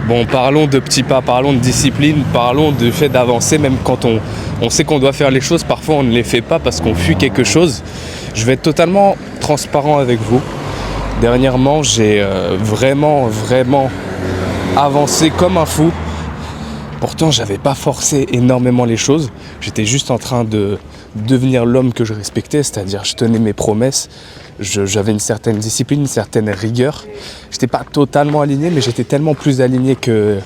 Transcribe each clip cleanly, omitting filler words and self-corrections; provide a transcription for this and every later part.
Bon, parlons de petits pas, parlons de discipline, parlons du fait d'avancer, même quand on sait qu'on doit faire les choses, parfois on ne les fait pas parce qu'on fuit quelque chose. Je vais être totalement transparent avec vous. Dernièrement, j'ai vraiment avancé comme un fou. Pourtant, j'avais pas forcé énormément les choses. J'étais juste en train de devenir l'homme que je respectais, c'est-à-dire je tenais mes promesses. J'avais une certaine discipline, une certaine rigueur. J'étais pas totalement aligné, mais j'étais tellement plus aligné que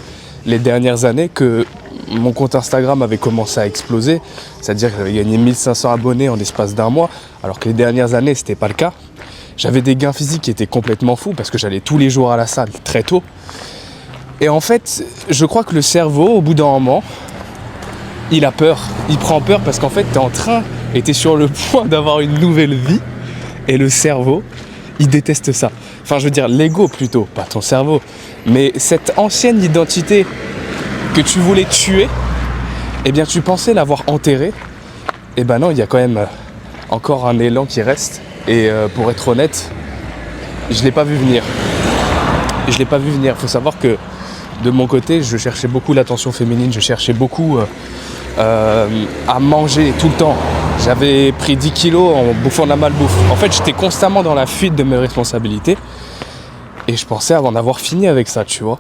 les dernières années que mon compte Instagram avait commencé à exploser. C'est-à-dire que j'avais gagné 1500 abonnés en l'espace d'un mois, alors que les dernières années, c'était pas le cas. J'avais des gains physiques qui étaient complètement fous parce que j'allais tous les jours à la salle très tôt. Et en fait, je crois que le cerveau, au bout d'un moment, il a peur. Il prend peur parce qu'en fait, t'es sur le point d'avoir une nouvelle vie. Et le cerveau, il déteste ça. Enfin, je veux dire, l'ego plutôt, pas ton cerveau. Mais cette ancienne identité que tu voulais tuer, eh bien, tu pensais l'avoir enterrée. Eh ben non, il y a quand même encore un élan qui reste. Et pour être honnête, je l'ai pas vu venir. Je l'ai pas vu venir. Il faut savoir que de mon côté, je cherchais beaucoup l'attention féminine. Je cherchais beaucoup à manger tout le temps. J'avais pris 10 kilos en bouffant de la malbouffe. En fait, j'étais constamment dans la fuite de mes responsabilités. Et je pensais en avoir fini avec ça, tu vois.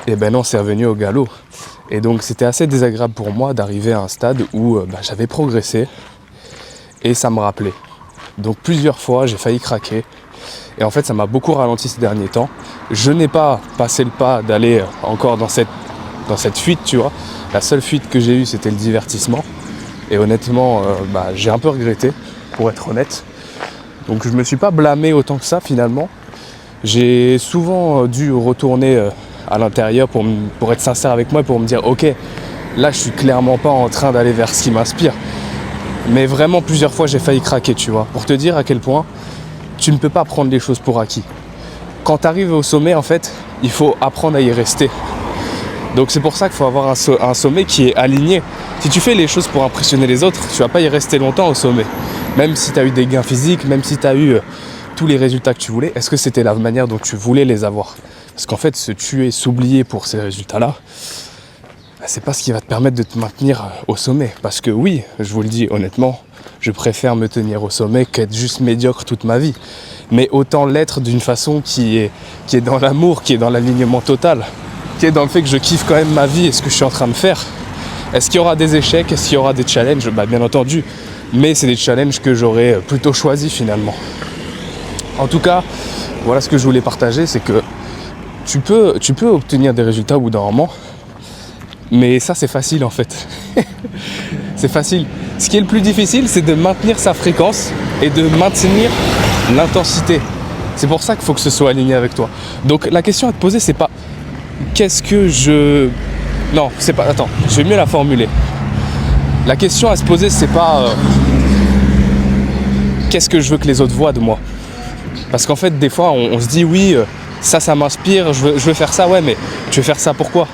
Et ben non, c'est revenu au galop. Et donc, c'était assez désagréable pour moi d'arriver à un stade où j'avais progressé. Et ça me rappelait. Donc, plusieurs fois, j'ai failli craquer. Et en fait, ça m'a beaucoup ralenti ces derniers temps. Je n'ai pas passé le pas d'aller encore dans cette fuite, tu vois. La seule fuite que j'ai eue, c'était le divertissement. Et honnêtement, j'ai un peu regretté, pour être honnête. Donc je me suis pas blâmé autant que ça finalement. J'ai souvent dû retourner à l'intérieur pour être sincère avec moi et pour me dire ok, là je suis clairement pas en train d'aller vers ce qui m'inspire. Mais vraiment plusieurs fois j'ai failli craquer, tu vois. Pour te dire à quel point tu ne peux pas prendre les choses pour acquis. Quand tu arrives au sommet, en fait, il faut apprendre à y rester. Donc c'est pour ça qu'il faut avoir un sommet qui est aligné. Si tu fais les choses pour impressionner les autres, tu vas pas y rester longtemps au sommet. Même si tu as eu des gains physiques, même si tu as eu tous les résultats que tu voulais, est-ce que c'était la manière dont tu voulais les avoir? Parce qu'en fait, se tuer, s'oublier pour ces résultats-là, c'est pas ce qui va te permettre de te maintenir au sommet. Parce que oui, je vous le dis honnêtement, je préfère me tenir au sommet qu'être juste médiocre toute ma vie. Mais autant l'être d'une façon qui est dans l'amour, qui est dans l'alignement total, qui est dans le fait que je kiffe quand même ma vie et ce que je suis en train de faire. Est-ce qu'il y aura des échecs? Est-ce qu'il y aura des challenges? Bien entendu, mais c'est des challenges que j'aurais plutôt choisis finalement. En tout cas, voilà ce que je voulais partager, c'est que tu peux obtenir des résultats au bout d'un moment, mais ça c'est facile en fait. C'est facile. Ce qui est le plus difficile, c'est de maintenir sa fréquence et de maintenir l'intensité. C'est pour ça qu'il faut que ce soit aligné avec toi. Donc la question à te poser, c'est pas qu'est-ce que je... Non, c'est pas... Attends, je vais mieux la formuler. La question à se poser, c'est pas qu'est-ce que je veux que les autres voient de moi. Parce qu'en fait, des fois, on se dit oui, ça m'inspire, je veux faire ça, ouais, mais tu veux faire ça pourquoi?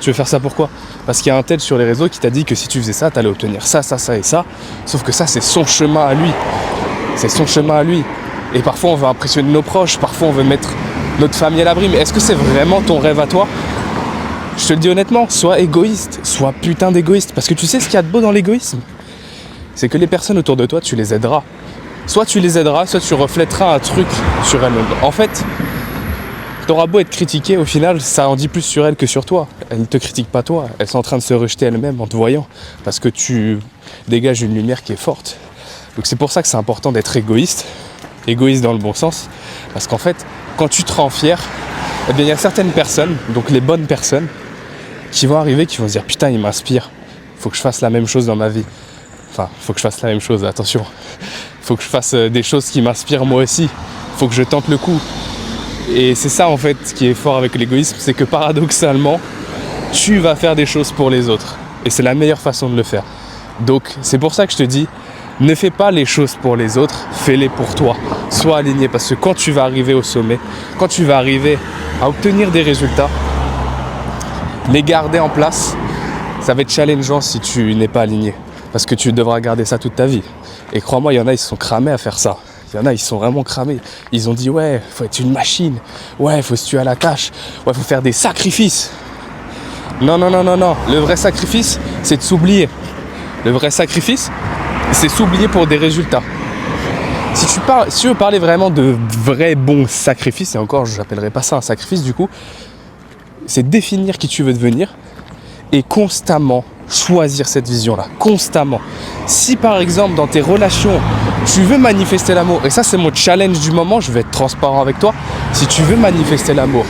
Tu veux faire ça pourquoi? Parce qu'il y a un tel sur les réseaux qui t'a dit que si tu faisais ça, t'allais obtenir ça et ça. Sauf que ça, c'est son chemin à lui. C'est son chemin à lui. Et parfois, on veut impressionner nos proches, parfois, on veut mettre notre famille à l'abri. Mais est-ce que c'est vraiment ton rêve à toi? Je te le dis honnêtement, sois égoïste, sois putain d'égoïste. Parce que tu sais ce qu'il y a de beau dans l'égoïsme? C'est que les personnes autour de toi, tu les aideras. Soit tu les aideras, soit tu reflèteras un truc sur elles-mêmes. En fait, t'auras beau être critiqué, au final, ça en dit plus sur elles que sur toi. Elles ne te critiquent pas toi, elles sont en train de se rejeter elles-mêmes en te voyant. Parce que tu dégages une lumière qui est forte. Donc c'est pour ça que c'est important d'être égoïste. Égoïste dans le bon sens. Parce qu'en fait, quand tu te rends fier, eh bien il y a certaines personnes, donc les bonnes personnes, qui vont arriver, qui vont se dire putain il m'inspire, faut que je fasse la même chose dans ma vie. Enfin, faut que je fasse la même chose, attention. Faut que je fasse des choses qui m'inspirent moi aussi. Faut que je tente le coup. Et c'est ça en fait qui est fort avec l'égoïsme, c'est que paradoxalement, tu vas faire des choses pour les autres. Et c'est la meilleure façon de le faire. Donc c'est pour ça que je te dis, ne fais pas les choses pour les autres, fais-les pour toi. Sois aligné, parce que quand tu vas arriver au sommet, quand tu vas arriver à obtenir des résultats, les garder en place, ça va être challengeant si tu n'es pas aligné. Parce que tu devras garder ça toute ta vie. Et crois-moi, il y en a, ils se sont cramés à faire ça. Il y en a, ils sont vraiment cramés. Ils ont dit, ouais, faut être une machine. Ouais, faut se tuer à la tâche. Ouais, faut faire des sacrifices. Non. Le vrai sacrifice, c'est de s'oublier. Le vrai sacrifice, c'est s'oublier pour des résultats. Si tu veux parler vraiment de vrais bons sacrifices, et encore, je n'appellerais pas ça un sacrifice du coup, c'est définir qui tu veux devenir et constamment choisir cette vision-là. Constamment. Si par exemple, dans tes relations, tu veux manifester l'amour, et ça c'est mon challenge du moment, je vais être transparent avec toi, si tu veux manifester l'amour,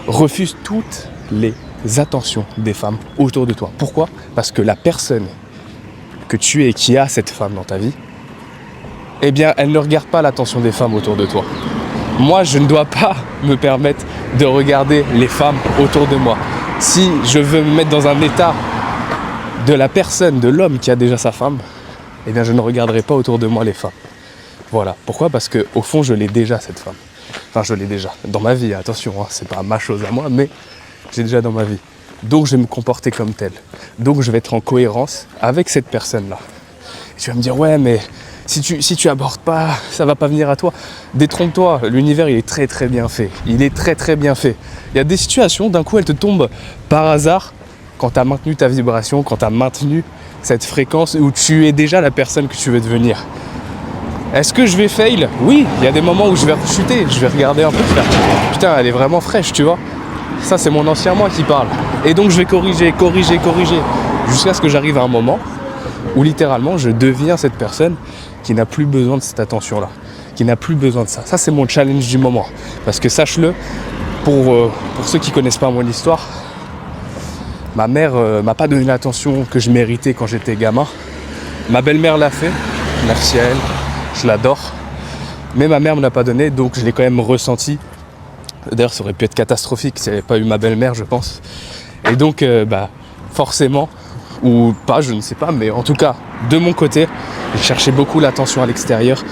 refuse toutes les attentions des femmes autour de toi. Pourquoi ? Parce que la personne que tu es et qui a cette femme dans ta vie, eh bien, elle ne regarde pas l'attention des femmes autour de toi. Moi, je ne dois pas me permettre de regarder les femmes autour de moi. Si je veux me mettre dans un état de la personne, de l'homme qui a déjà sa femme, eh bien, je ne regarderai pas autour de moi les femmes. Voilà. Pourquoi ? Parce qu'au fond, je l'ai déjà, cette femme. Enfin, je l'ai déjà. Dans ma vie, attention, hein, c'est pas ma chose à moi, mais j'ai déjà dans ma vie. Donc, je vais me comporter comme tel. Donc, je vais être en cohérence avec cette personne-là. Et tu vas me dire, ouais, mais si tu abordes pas, ça va pas venir à toi. Détrompe-toi, l'univers, il est très, très bien fait. Il est très, très bien fait. Il y a des situations, d'un coup, elles te tombent par hasard quand tu as maintenu ta vibration, quand tu as maintenu cette fréquence où tu es déjà la personne que tu veux devenir. Est-ce que je vais fail ? Oui, il y a des moments où je vais chuter, je vais regarder un peu, faire putain, elle est vraiment fraîche, tu vois. Ça, c'est mon ancien moi qui parle. Et donc, je vais corriger, jusqu'à ce que j'arrive à un moment où littéralement, je deviens cette personne qui n'a plus besoin de cette attention-là, qui n'a plus besoin de ça. Ça, c'est mon challenge du moment. Parce que sache-le, pour ceux qui ne connaissent pas mon histoire, ma mère m'a pas donné l'attention que je méritais quand j'étais gamin. Ma belle-mère l'a fait, merci à elle, je l'adore. Mais ma mère me l'a pas donné, donc je l'ai quand même ressenti. D'ailleurs, ça aurait pu être catastrophique s'il n'y avait pas eu ma belle-mère, je pense. Et donc, forcément, ou pas, je ne sais pas, mais en tout cas, de mon côté, j'ai cherché beaucoup l'attention à l'extérieur.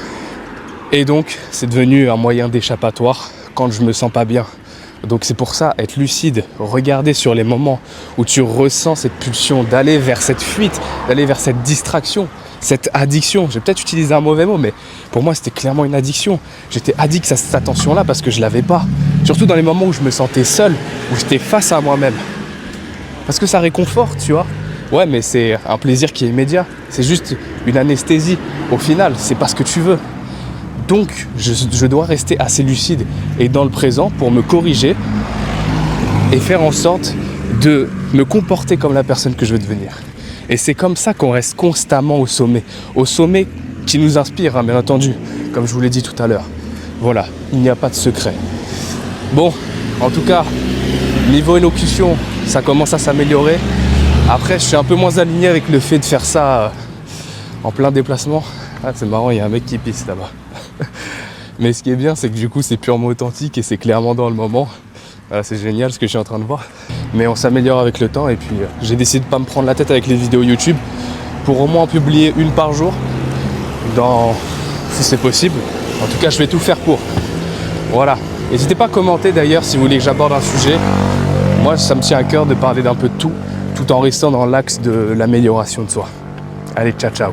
Et donc, c'est devenu un moyen d'échappatoire quand je me sens pas bien. Donc c'est pour ça, être lucide, regarder sur les moments où tu ressens cette pulsion d'aller vers cette fuite, d'aller vers cette distraction, cette addiction. J'ai peut-être utilisé un mauvais mot, mais pour moi c'était clairement une addiction. J'étais addict à cette attention-là parce que je l'avais pas. Surtout dans les moments où je me sentais seul, où j'étais face à moi-même. Parce que ça réconforte, tu vois. Ouais, mais c'est un plaisir qui est immédiat. C'est juste une anesthésie. Au final, c'est pas ce que tu veux. Donc, je dois rester assez lucide et dans le présent pour me corriger et faire en sorte de me comporter comme la personne que je veux devenir. Et c'est comme ça qu'on reste constamment au sommet qui nous inspire, hein, bien entendu, comme je vous l'ai dit tout à l'heure. Voilà, il n'y a pas de secret. Bon, en tout cas, niveau élocution, ça commence à s'améliorer. Après, je suis un peu moins aligné avec le fait de faire ça en plein déplacement. Ah, c'est marrant, il y a un mec qui pisse là-bas. Mais ce qui est bien, c'est que du coup, c'est purement authentique et c'est clairement dans le moment. Voilà, c'est génial ce que je suis en train de voir. Mais on s'améliore avec le temps et puis j'ai décidé de ne pas me prendre la tête avec les vidéos YouTube pour au moins en publier une par jour, si c'est possible. En tout cas, je vais tout faire pour. Voilà. N'hésitez pas à commenter d'ailleurs si vous voulez que j'aborde un sujet. Moi, ça me tient à cœur de parler d'un peu de tout en restant dans l'axe de l'amélioration de soi. Allez, ciao, ciao.